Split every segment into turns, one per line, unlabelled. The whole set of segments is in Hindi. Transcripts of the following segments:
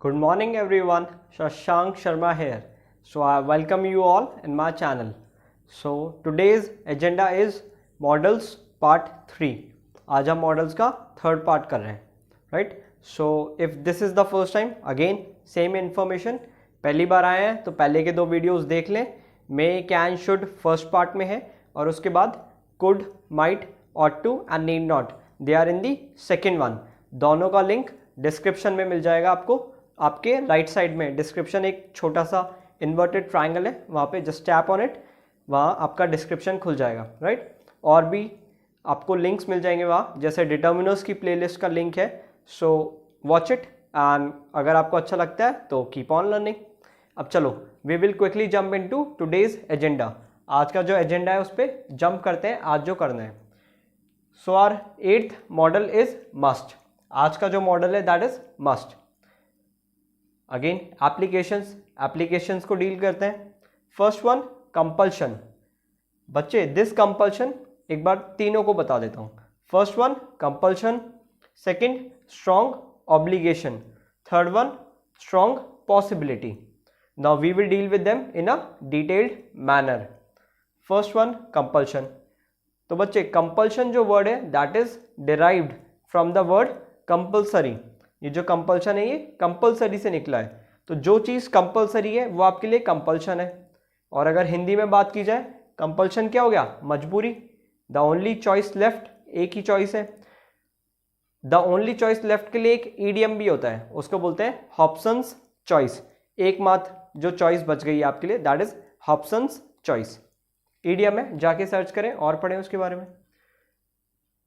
Good morning everyone, Shashank Sharma here. So I welcome you all in my channel. So today's agenda is models part 3. आज हम मॉडल्स का थर्ड पार्ट कर रहे हैं, right. So if this is the first time, again same information. पहली बार आए हैं तो पहले के 2 वीडियोस देख लें. May can should first part में है और उसके बाद could, might, ought to and need not they are in the second one. दोनों का लिंक डिस्क्रिप्शन में मिल जाएगा आपको. आपके राइट साइड में डिस्क्रिप्शन एक छोटा सा इन्वर्टेड ट्राइंगल है, वहाँ पे जस्ट टैप ऑन इट, वहाँ आपका डिस्क्रिप्शन खुल जाएगा, राइट. और भी आपको लिंक्स मिल जाएंगे वहाँ, जैसे डिटर्मिनर्स की प्लेलिस्ट का लिंक है. सो वॉच इट एंड अगर आपको अच्छा लगता है तो कीप ऑन लर्निंग. अब चलो we will quickly jump into today's agenda. आज का जो एजेंडा है उस पर जंप करते हैं, आज जो करना है. So our 8th model is must. आज का जो मॉडल है that is must. Again applications को डील करते हैं. First one, compulsion. बच्चे दिस कंपल्शन एक बार तीनों को बता देता हूँ. First one compulsion, second strong obligation, third one strong possibility. Now we will deal with them in a detailed manner. First one compulsion. तो बच्चे कंपल्शन जो वर्ड है that is derived from the word compulsory. ये जो कंपल्शन है ये कंपल्सरी से निकला है. तो जो चीज़ कंपल्सरी है वो आपके लिए कंपल्शन है. और अगर हिंदी में बात की जाए, कंपल्शन क्या हो गया? मजबूरी. द ओनली चॉइस लेफ्ट, एक ही चॉइस है. द ओनली चॉइस लेफ्ट के लिए एक ईडियम भी होता है, उसको बोलते हैं हॉब्सन्स चॉइस. एकमात्र जो चॉइस बच गई है आपके लिए that is Hobson's choice. Idiom है, जाके सर्च करें और पढ़ें उसके बारे में.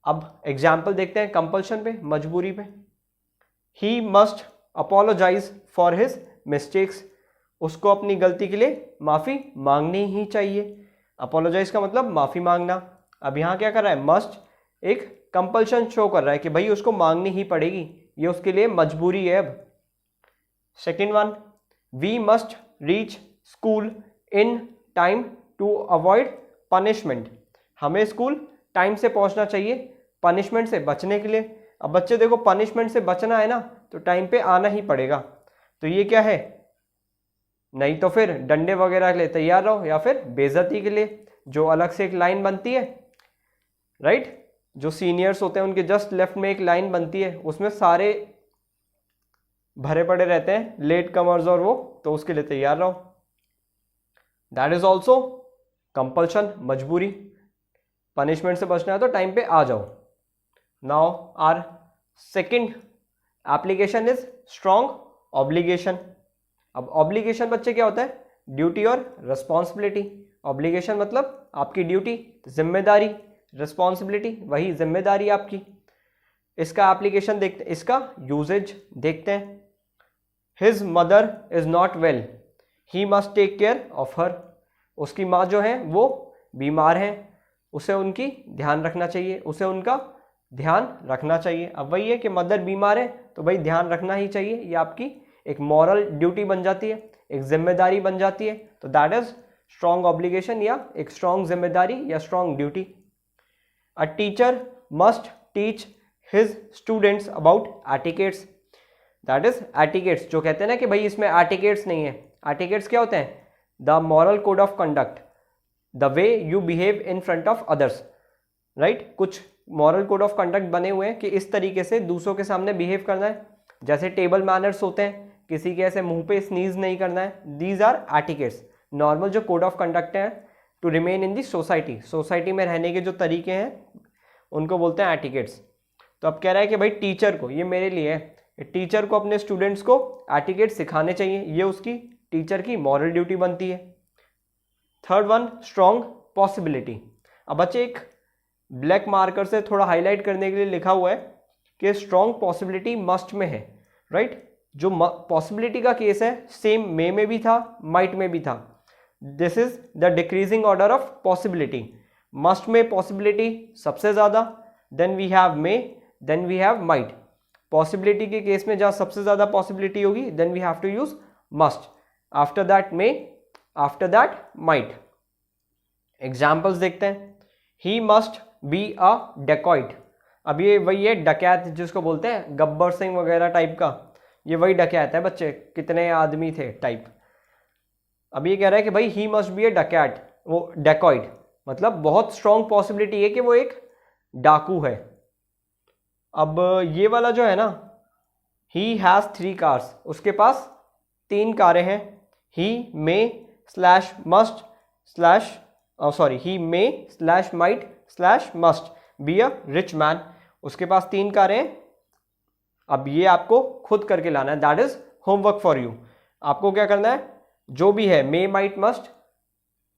अब एग्जाम्पल देखते हैं कंपल्शन पे, मजबूरी पे. He must apologize for his mistakes. उसको अपनी गलती के लिए माफ़ी मांगनी ही चाहिए. अपोलोजाइज का मतलब माफ़ी मांगना. अब यहाँ क्या कर रहा है? मस्ट एक कंपल्शन शो कर रहा है कि भाई उसको मांगनी ही पड़ेगी, ये उसके लिए मजबूरी है. अब second one, we must reach school in time to avoid punishment. हमें स्कूल टाइम से पहुँचना चाहिए पनिशमेंट से बचने के लिए. अब बच्चे देखो, पनिशमेंट से बचना है ना तो टाइम पे आना ही पड़ेगा. तो ये क्या है? नहीं तो फिर डंडे वगैरह के लिए तैयार रहो, या फिर बेइज्जती के लिए जो अलग से एक लाइन बनती है, राइट. जो सीनियर्स होते हैं उनके जस्ट लेफ्ट में एक लाइन बनती है, उसमें सारे भरे पड़े रहते हैं लेट कमर्स और वो, तो उसके लिए तैयार रहो. दैट इज ऑल्सो कंपल्शन, मजबूरी. पनिशमेंट से बचना है तो टाइम पे आ जाओ. Now our second application is strong obligation. अब obligation बच्चे क्या होता है? ड्यूटी और रिस्पॉन्सिबिलिटी. ऑब्लिगेशन मतलब आपकी ड्यूटी, जिम्मेदारी. रिस्पॉन्सिबिलिटी वही जिम्मेदारी आपकी. इसका एप्लीकेशन देखते, इसका यूजेज देखते हैं. His mother is not well. He must take care of her. उसकी माँ जो है वो बीमार है, उसे उनकी ध्यान रखना चाहिए, उसे उनका ध्यान रखना चाहिए. अब वही है कि मदर बीमार है तो भाई ध्यान रखना ही चाहिए. ये आपकी एक मॉरल ड्यूटी बन जाती है, एक जिम्मेदारी बन जाती है. तो दैट इज स्ट्रॉन्ग ऑब्लिगेशन या एक स्ट्रॉन्ग जिम्मेदारी या strong duty. A teacher must teach his students about etiquettes. That is etiquettes. जो कहते हैं ना कि भाई इसमें एटिकेट्स नहीं है. एटिकेट्स क्या होते हैं? The moral code of conduct, the way you behave in front of others, right. कुछ मॉरल कोड ऑफ कंडक्ट बने हुए हैं कि इस तरीके से दूसरों के सामने बिहेव करना है. जैसे टेबल मैनर्स होते हैं, किसी के ऐसे मुंह पे स्नीज नहीं करना है. These are etiquettes. नॉर्मल जो कोड ऑफ कंडक्ट है to remain in the society, society में रहने के जो तरीके हैं उनको बोलते हैं एटिकेट्स. तो अब कह रहा है कि भाई टीचर को, ये मेरे लिए है, टीचर को अपने स्टूडेंट्स को एटिकेट्स सिखाने चाहिए. ये उसकी टीचर की मॉरल ड्यूटी बनती है. Third one, strong possibility. अब बच्चे एक ब्लैक मार्कर से थोड़ा हाईलाइट करने के लिए लिखा हुआ है कि स्ट्रॉन्ग पॉसिबिलिटी मस्ट में है, राइट. जो पॉसिबिलिटी का केस है सेम मे में भी था, माइट में भी था. This is the decreasing order of possibility. Must में पॉसिबिलिटी सबसे ज़्यादा, then we have may, then we have might. Possibility के केस में जहाँ सबसे ज़्यादा पॉसिबिलिटी होगी then we have to use must. After that may, after that might. Examples देखते हैं. He must be a dacoit. अब ये वही है डकैत जिसको बोलते हैं, गब्बर सिंह वगैरह टाइप का, ये वही डकैत है बच्चे, कितने आदमी थे टाइप। अब ये कह रहा है कि भाई ही मस्ट बी ए डकैट, वो डेकॉइड, मतलब बहुत स्ट्रॉन्ग पॉसिबिलिटी है कि वो एक डाकू है। अब ये वाला जो है ना, ही हैज़ 3 कार्स, उसके पास 3 कारें हैं। He may slash must slash he may slash might slash must be a rich man. उसके पास 3 कारें हैं। अब ये आपको खुद करके लाना है, that is homework for you. आपको क्या करना है, जो भी है मे माइट मस्ट,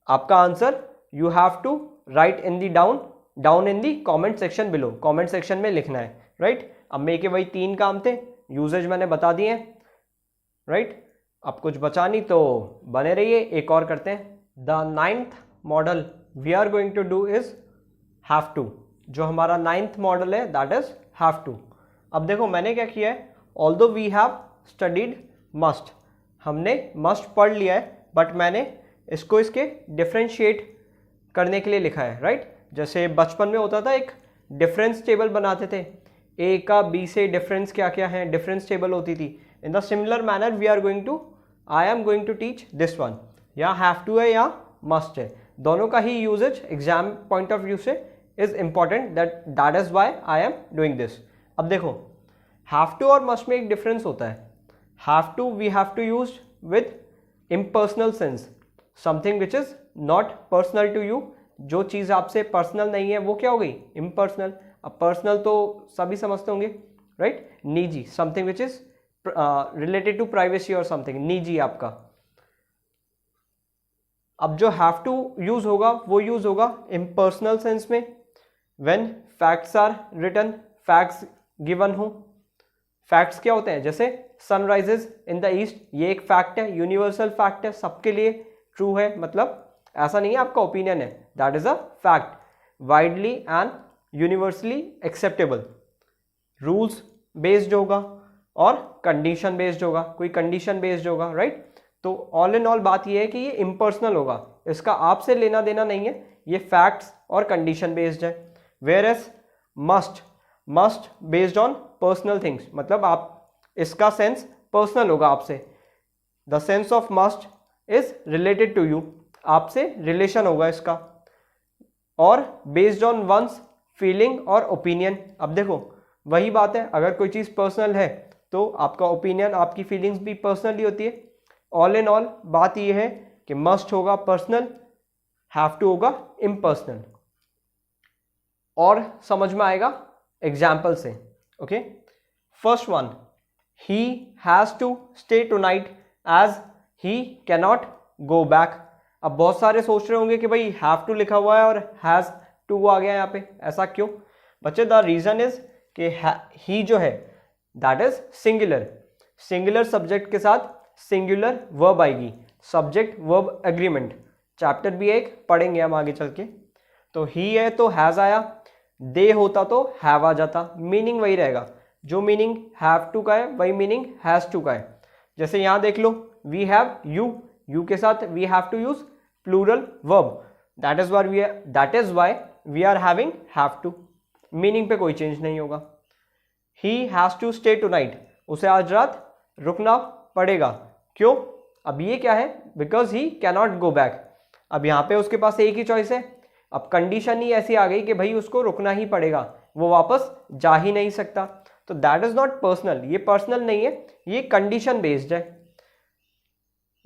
आपका answer you have to write in the down in the comment section below, comment section में लिखना है, राइट। अब मे के वही 3 काम थे, यूजेज मैंने बता दिए हैं, राइट। अब कुछ बचा नहीं तो बने रहिए, एक और करते हैं। The 9th model we are going to do is have to. जो हमारा 9th मॉडल है दैट इज हैव टू। अब देखो मैंने क्या किया है, although we have studied must, हमने मस्ट पढ़ लिया है, बट मैंने इसको इसके डिफ्रेंशिएट करने के लिए लिखा है, राइट। जैसे बचपन में होता था, एक डिफरेंस टेबल बनाते थे, ए का बी से डिफरेंस क्या क्या है, डिफरेंस टेबल होती थी। In the similar manner we are going to, I am going to teach this one. या हैव टू है या मस्ट है, दोनों का ही uses exam point of view से is important, that is why I am doing this. अब देखो हैव टू और मस्ट में एक डिफरेंस होता है। Have to we have to use with impersonal sense, something which is not personal to you. जो चीज़ आपसे पर्सनल नहीं है वो क्या हो गई, इम्पर्सनल। अब पर्सनल तो सभी समझते होंगे, राइट, निजी, something which is related to privacy और समथिंग, निजी आपका। अब जो हैव टू यूज होगा वो यूज होगा इम्पर्सनल सेंस में, when facts are written, facts given हो। फैक्ट्स क्या होते हैं, जैसे सनराइजेस इन द ईस्ट, ये एक फैक्ट है, यूनिवर्सल फैक्ट है, सबके लिए ट्रू है, मतलब ऐसा नहीं है आपका ओपिनियन है, that is a fact, widely and universally acceptable. Rules based होगा और कंडीशन बेस्ड होगा, कोई कंडीशन बेस्ड होगा, राइट। तो ऑल इन ऑल बात यह है कि ये इम्पर्सनल होगा, इसका आपसे लेना देना नहीं है, ये फैक्ट्स और कंडीशन बेस्ड है। Where as must based on personal things, मतलब आप इसका सेंस पर्सनल होगा आपसे, the sense of must is related to you, आपसे रिलेशन होगा इसका। और बेस्ड ऑन वंस फीलिंग और ओपिनियन। अब देखो वही बात है, अगर कोई चीज़ पर्सनल है तो आपका ओपिनियन, आपकी फीलिंग्स भी पर्सनली होती है। ऑल इन ऑल बात यह है कि मस्ट होगा पर्सनल, हैव टू होगा इम्पर्सनल। और समझ में आएगा एग्जाम्पल से, okay. First one, he has to stay tonight as he cannot go back. अब बहुत सारे सोच रहे होंगे कि भाई हैव टू लिखा हुआ है और हैज़ टू आ गया यहाँ पे, ऐसा क्यों बच्चे? द रीज़न इज कि ही जो है that is singular, singular subject के साथ सिंगुलर वर्ब आएगी, सब्जेक्ट वर्ब एग्रीमेंट, चैप्टर भी एक पढ़ेंगे हम आगे चल के। तो ही है तो हैज़ आया, दे होता तो हैव आ जाता, मीनिंग वही रहेगा, जो मीनिंग हैव टू का है वही मीनिंग हैज़ टू का है। जैसे यहाँ देख लो, वी हैव यू, यू के साथ we have to use plural verb, that is why we are having have to, meaning पे कोई चेंज नहीं होगा। He has to stay tonight, उसे आज रात रुकना पड़ेगा, क्यों? अब ये क्या है, because he cannot go back. अब यहाँ पे उसके पास एक ही चॉइस है, अब कंडीशन ही ऐसी आ गई कि भाई उसको रुकना ही पड़ेगा, वो वापस जा ही नहीं सकता। तो दैट इज नॉट पर्सनल, ये पर्सनल नहीं है, ये कंडीशन बेस्ड है।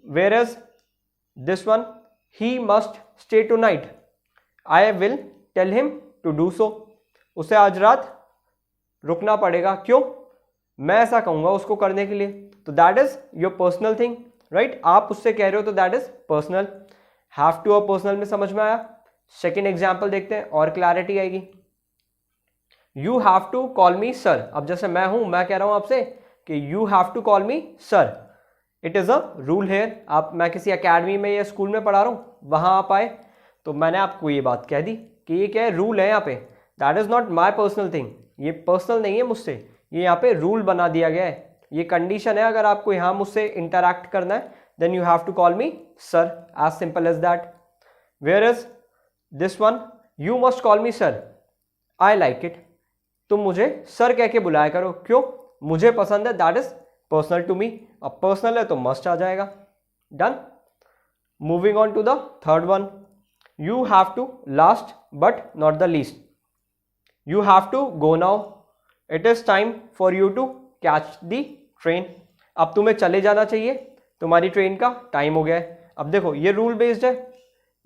Whereas this one, he must stay tonight, I will tell him to do so, उसे आज रात रुकना पड़ेगा, क्यों? मैं ऐसा कहूँगा उसको करने के लिए। तो that is your personal thing, right. आप उससे कह रहे हो तो that is personal. Have to और पर्सनल में समझ में आया। सेकेंड एग्जाम्पल देखते हैं और क्लैरिटी आएगी। You have to call me sir. अब जैसे मैं हूं, मैं कह रहा हूं आपसे कि you have to call me sir, it is a rule here. आप, मैं किसी एकेडमी में या स्कूल में पढ़ा रहा हूँ, वहाँ आप आए तो मैंने आपको ये बात कह दी कि ये क्या है, रूल है यहाँ पे, that is not my personal thing, ये पर्सनल नहीं है मुझसे, ये यहाँ पे रूल बना दिया गया है, ये कंडीशन है। अगर आपको यहाँ मुझसे इंटरैक्ट करना है then you have to call me sir, as simple as that. Where is this one, you must call me sir, I like it, तुम मुझे सर कह के बुलाया करो, क्यों? मुझे पसंद है, that is personal to me, अब पर्सनल है तो मस्ट आ जाएगा। Done. Moving on to the third one, you have to last but not the least, you have to go now, it is time for you to catch the train. अब तुम्हें चले जाना चाहिए, तुम्हारी ट्रेन का टाइम हो गया है। अब देखो ये रूल बेस्ड है,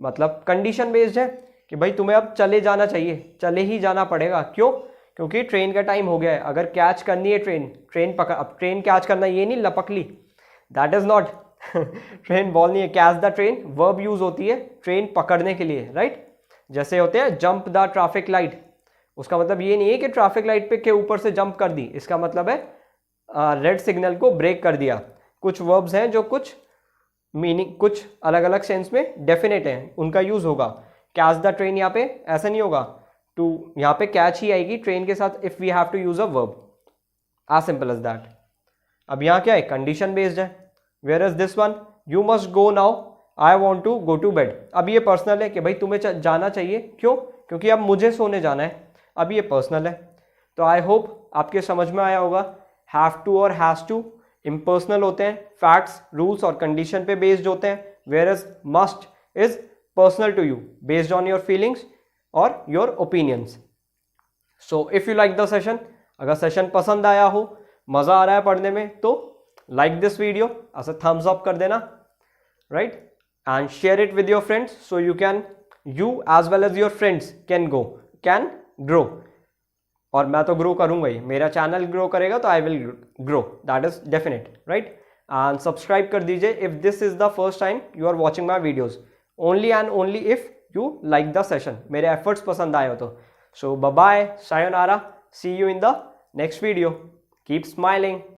मतलब कंडीशन बेस्ड है कि भाई तुम्हें अब चले जाना चाहिए, चले ही जाना पड़ेगा। क्यों? क्योंकि ट्रेन का टाइम हो गया है। अगर कैच करनी है ट्रेन पकड़, अब ट्रेन कैच करना ये नहीं लपकली, that is not train ball नहीं है। Catch the train verb use होती है ट्रेन पकड़ने के लिए, राइट। जैसे होते हैं जंप द ट्रैफिक लाइट, उसका मतलब ये नहीं है कि ट्रैफिक लाइट पे के ऊपर से जंप कर दी, इसका मतलब है रेड सिग्नल को ब्रेक कर दिया। कुछ वर्ब्स हैं जो कुछ मीनिंग, कुछ अलग अलग सेंस में डेफिनेट हैं, उनका यूज होगा। कैच द ट्रेन यहाँ पे ऐसा नहीं होगा, टू यहाँ पे कैच ही आएगी ट्रेन के साथ if we have to use a verb, as simple as that. अब यहाँ क्या है? कंडीशन बेस्ड है। Where is this one, you must go now, I want to go to bed. अब ये पर्सनल है कि भाई तुम्हें जाना चाहिए, क्यों? क्योंकि अब मुझे सोने जाना है। अब ये पर्सनल है। तो आई होप आपके समझ में आया होगा। हैव टू और हैज टू इम्पर्सनल होते हैं, फैक्ट्स, रूल्स और कंडीशन पे बेस्ड होते हैं। Where is must is personal to you, based on your feelings और your opinions. So if you like the session, अगर सेशन पसंद आया हो, मजा आ रहा है पढ़ने में, तो लाइक दिस वीडियो, ऐसे थम्स अप कर देना, right, and share it with your friends so you as well as your friends can grow. और मैं तो ग्रो करूंगा ही, मेरा चैनल ग्रो करेगा तो I will grow, that is definite, right. And subscribe कर दीजिए if this is the first time you are watching my videos, only and only if you like the session, मेरे एफर्ट्स पसंद आए हो तो। So bye, sayonara, see you in the next video, keep smiling.